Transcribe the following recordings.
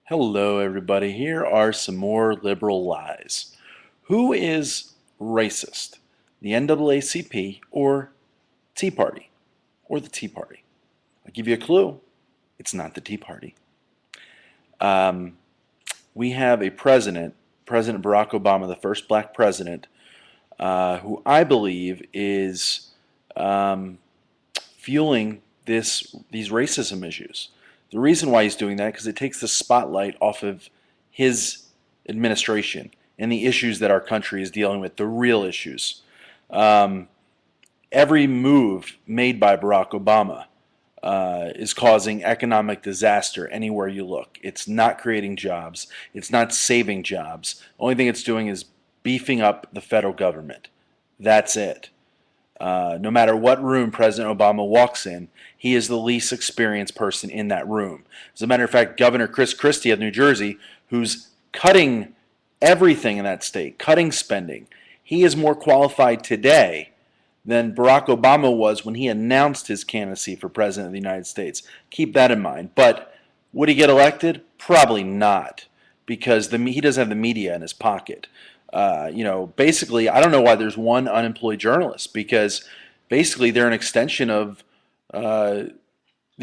Hello, everybody. Here are some more liberal lies. Who is racist? The NAACP or Tea Party? Or the Tea Party? I'll give you a clue. It's not the Tea Party. Um, we have a president, President Barack Obama, the first black president, who I believe is fueling these racism issues. The reason why he's doing that because it takes the spotlight off of his administration and the issues that our country is dealing with, the real issues. Um, every move made by Barack Obama is causing economic disaster anywhere you look. It's not creating jobs. It's not saving jobs. The only thing it's doing is beefing up the federal government. That's it. No matter what room President Obama walks in, he is the least experienced person in that room. As a matter of fact, Governor Chris Christie of New Jersey, who's cutting everything in that state, cutting spending, he is more qualified today than Barack Obama was when he announced his candidacy for President of the United States. Keep that in mind. But would he get elected? Probably not, because he doesn't have the media in his pocket. Basically, I don't know why there's one unemployed journalist, because basically they're an extension of the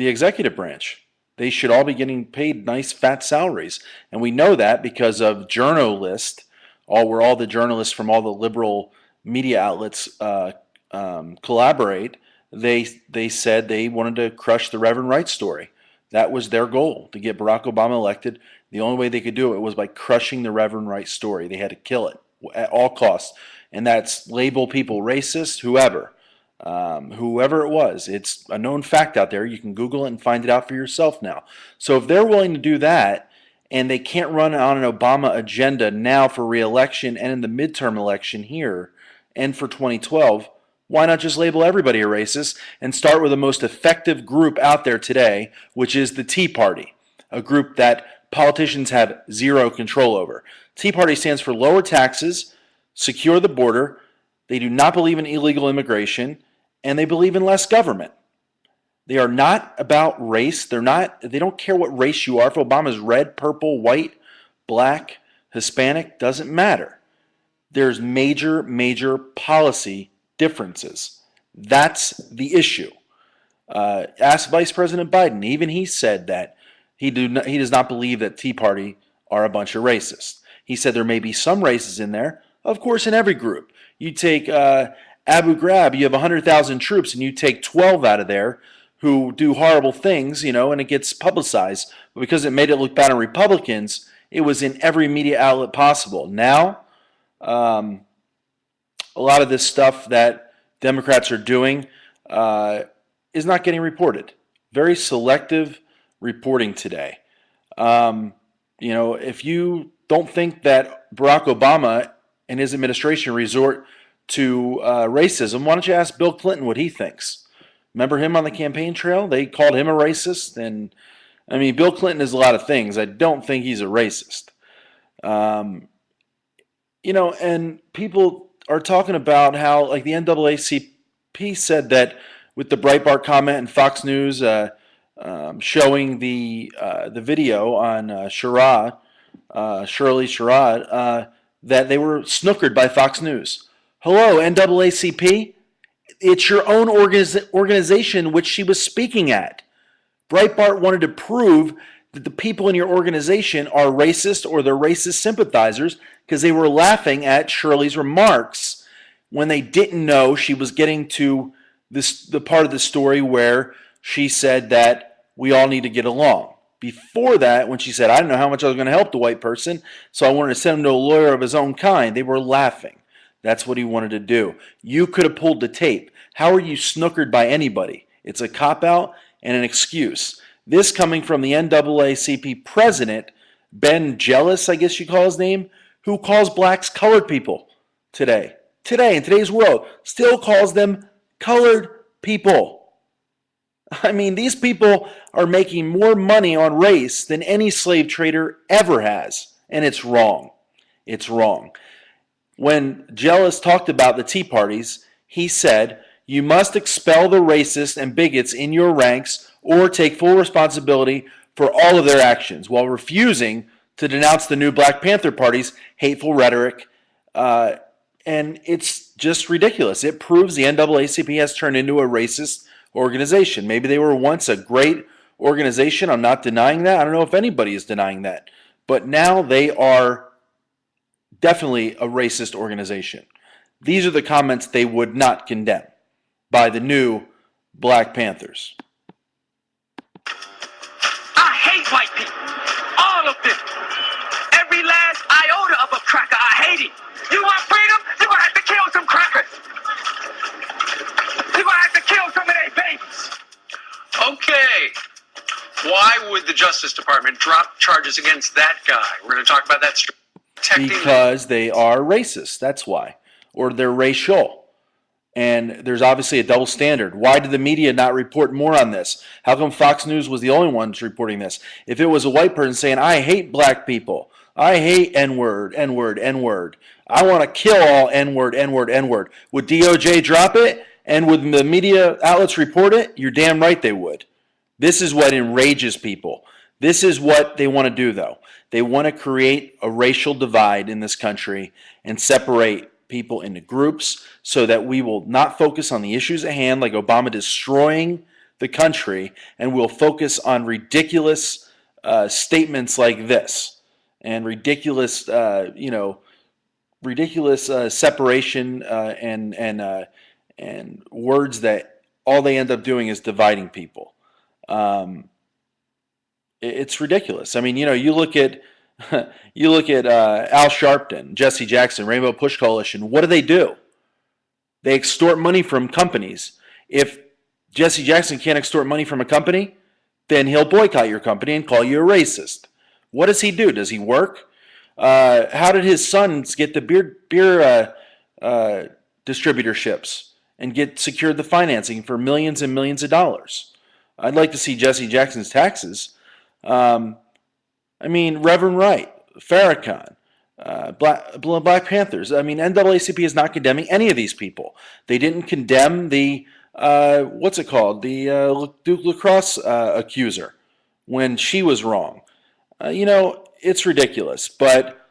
executive branch. They should all be getting paid nice fat salaries, and we know that because of Journalist, where all the journalists from all the liberal media outlets collaborate. They said they wanted to crush the Reverend Wright story. That was their goal, to get Barack Obama elected. The only way they could do it was by crushing the Reverend Wright story. They had to kill it at all costs. And that's label people racist, whoever it was. It's a known fact out there. You can Google it and find it out for yourself now. So if they're willing to do that, and they can't run on an Obama agenda now for re-election and in the midterm election here and for 2012, why not just label everybody a racist and start with the most effective group out there today, which is the Tea Party, a group that politicians have zero control over. Tea Party stands for lower taxes, secure the border, they do not believe in illegal immigration, and they believe in less government. They are not about race. They don't care what race you are. If Obama's red, purple, white, black, Hispanic, doesn't matter. There's major policy differences. That's the issue. Ask Vice President Biden. Even he said that he does not believe that Tea Party are a bunch of racists. He said there may be some races in there. Of course, in every group. You take Abu Ghraib, you have 100,000 troops, and you take 12 out of there who do horrible things, and it gets publicized. But because it made it look bad on Republicans, it was in every media outlet possible. Now, a lot of this stuff that Democrats are doing is not getting reported. Very selective reporting today. If you don't think that Barack Obama and his administration resort to racism, why don't you ask Bill Clinton what he thinks? Remember him on the campaign trail? They called him a racist. And Bill Clinton is a lot of things. I don't think he's a racist. And people are talking about how, like, the NAACP said that with the Breitbart comment and Fox News showing the video on Shirley Sherrod, that they were snookered by Fox News. Hello, NAACP? It's your own organization which she was speaking at. Breitbart wanted to prove that the people in your organization are racist or they're racist sympathizers because they were laughing at Shirley's remarks when they didn't know she was getting to the part of the story where she said that we all need to get along. Before that, when she said, I didn't know how much I was going to help the white person, so I wanted to send him to a lawyer of his own kind, they were laughing. That's what he wanted to do. You could have pulled the tape. How are you snookered by anybody? It's a cop-out and an excuse. This coming from the NAACP president, Ben Jealous, I guess you call his name, who calls blacks colored people today. Today, in today's world, still calls them colored people. These people are making more money on race than any slave trader ever has. And it's wrong. It's wrong. When Jealous talked about the Tea Parties, he said, you must expel the racists and bigots in your ranks or take full responsibility for all of their actions while refusing to denounce the new Black Panther Party's hateful rhetoric. And it's just ridiculous. It proves the NAACP has turned into a racist organization. Maybe they were once a great organization. I'm not denying that. I don't know if anybody is denying that. But now they are definitely a racist organization. These are the comments they would not condemn by the new Black Panthers. I hate white people. All of them. Every last iota of a cracker. I hate it. You want freedom? You're going to have to kill some crackers. You're going to have to kill some of their babies. Okay. Why would the Justice Department drop charges against that guy? We're going to talk about that. Because they are racist. That's why. Or they're racial. And there's obviously a double standard. Why did the media not report more on this? How come Fox News was the only ones reporting this? If it was a white person saying, I hate black people, I hate N-word, N-word, N-word, I want to kill all N-word, N-word, N-word, would DOJ drop it? And would the media outlets report it? You're damn right they would. This is what enrages people. This is what they want to do, though. They want to create a racial divide in this country and separate people into groups so that we will not focus on the issues at hand, like Obama destroying the country, and we'll focus on ridiculous statements like this and ridiculous, separation and words that all they end up doing is dividing people. It's ridiculous. I mean, you look at Al Sharpton, Jesse Jackson, Rainbow Push Coalition. What do? They extort money from companies. If Jesse Jackson can't extort money from a company, then he'll boycott your company and call you a racist. What does he do? Does he work? How did his sons get the beer distributorships and secured the financing for millions and millions of dollars? I'd like to see Jesse Jackson's taxes. Reverend Wright, Farrakhan, Black Panthers. NAACP is not condemning any of these people. They didn't condemn the, the Duke Lacrosse accuser when she was wrong. It's ridiculous, but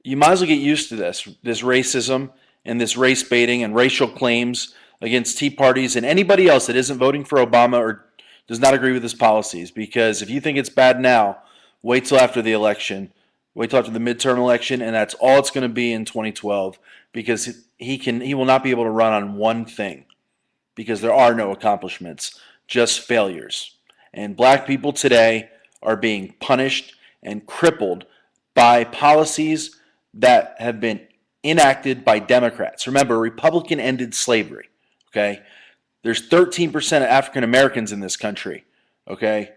you might as well get used to this racism and this race baiting and racial claims against Tea Parties and anybody else that isn't voting for Obama or does not agree with his policies, because if you think it's bad now, wait till after the election. Wait till after the midterm election, and that's all it's going to be in 2012, because he will not be able to run on one thing, because there are no accomplishments, just failures. And black people today are being punished and crippled by policies that have been enacted by Democrats. Remember, Republican ended slavery, okay? There's 13% of African Americans in this country, okay?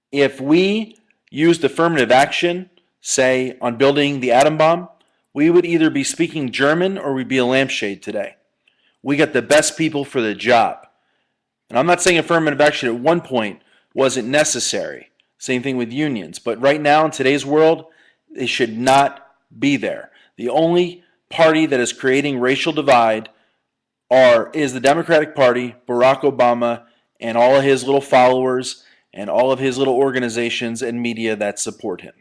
If we used affirmative action, say, on building the atom bomb, we would either be speaking German or we'd be a lampshade today. We got the best people for the job. And I'm not saying affirmative action at one point wasn't necessary. Same thing with unions. But right now, in today's world, they should not be there. The only party that is creating racial divide is the Democratic Party, Barack Obama, and all of his little followers and all of his little organizations and media that support him.